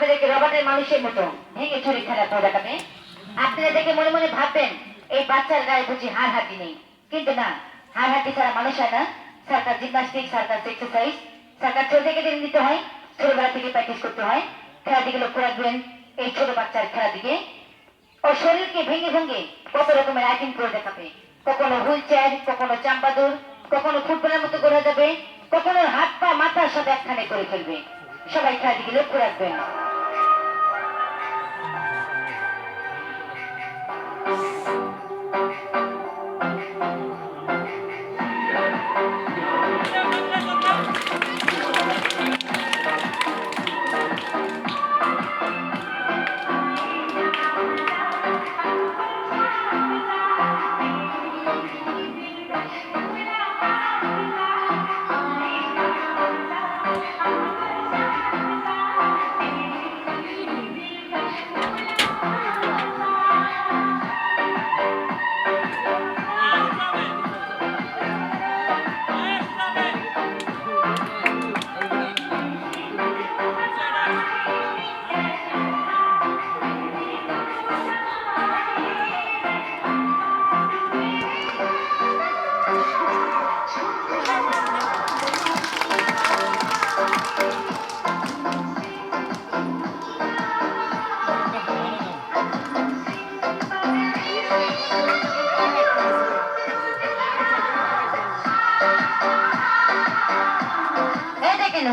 আপনাদেরকে রবার্টের মানুষের মতো ভেঙে চুরি খেলা করে দেখাবে। আপনারা দেখে মনে মনে ভাববেন এই বাচ্চার গায়ে বুঝি হাড় হাড্ডি নেই, কিন্তু না, হাড় হাড্ডি ছাড়া মানুষ হয় না। Circus gymnastic, circus exercise, circus ছোট থেকে দিন দিতে হয়, ছোটবেলা থেকে প্র্যাকটিস করতে হয়। খেলার দিকে লক্ষ্য রাখবেন, এই ছোট বাচ্চার খেলার দিকে। ও শরীরকে ভেঙে ভেঙে কত রকমের আইটেম করে দেখাবে। কখনো হুইল চেয়ার, কখনো চাম্বাদুর, কখনো ফুটবলের মতো করা যাবে, কখনো হাত পা মাথার সাথে একখানে করে ফেলবে। সবাই খেলার দিকে লক্ষ্য রাখবেন।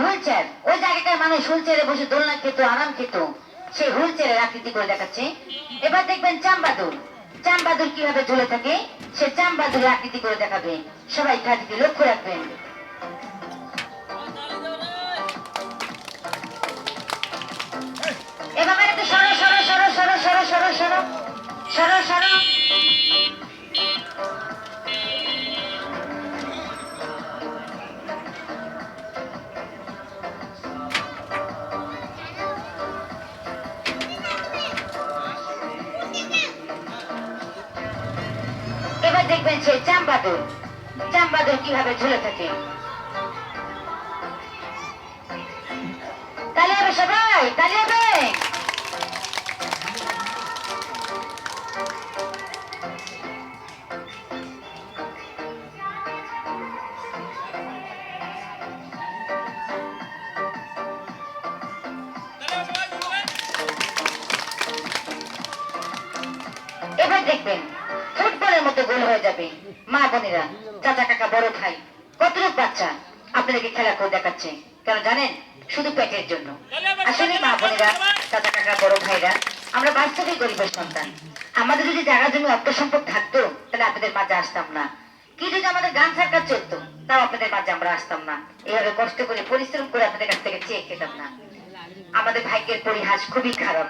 হুইল চেয়ার, ওই জায়গাটার মানুষ হুইল চেয়ারে বসে দোলনা খেত, আরাম খেত, সেই হুইল চেয়ারের আকৃতি করে দেখাচ্ছে। এবার দেখবেন চাম্বাদুর, চাম্বাদুর কিভাবে ঝুলে থাকে, সে চাম্বাদুরের আকৃতি করে দেখাবে। সবাই খাদিকে লক্ষ্য রাখবেন। এবার একটু সরো সরো সরো সরো সরো সরো সরো সরো সরো। এবার দেখবেন সে চাম্বাদুর, চাম্বাদুর কিভাবে ঝুলে থাকে। তালি হবে সবাই, তালি হবে। এবার দেখবেন ফুটবলের মতো গোল হয়ে যাবে। মা বোনেরা, চাচা কাকা বড় ভাই, কতটুক বাচ্চা আপনাদেরকে খেলা করে দেখাচ্ছে, কেন জানেন? শুধু পেটের জন্য। আসলে মা বোনেরা, চাচা কাকা বড় ভাইরা, আমরা বাস্তবিক গরিবের সন্তান। আমাদের যদি জায়গা জমি অর্থ সম্পদ থাকতো, তাহলে আপনাদের মাঝে আসতাম না। কি যদি আমাদের গান সার্কাস চলতো, তাও আপনাদের মাঝে আমরা আসতাম না। এভাবে কষ্ট করে পরিশ্রম করে আপনাদের কাছ থেকে চেয়ে খেতাম না। আমাদের ভাগ্যের পরিহাস খুবই খারাপ।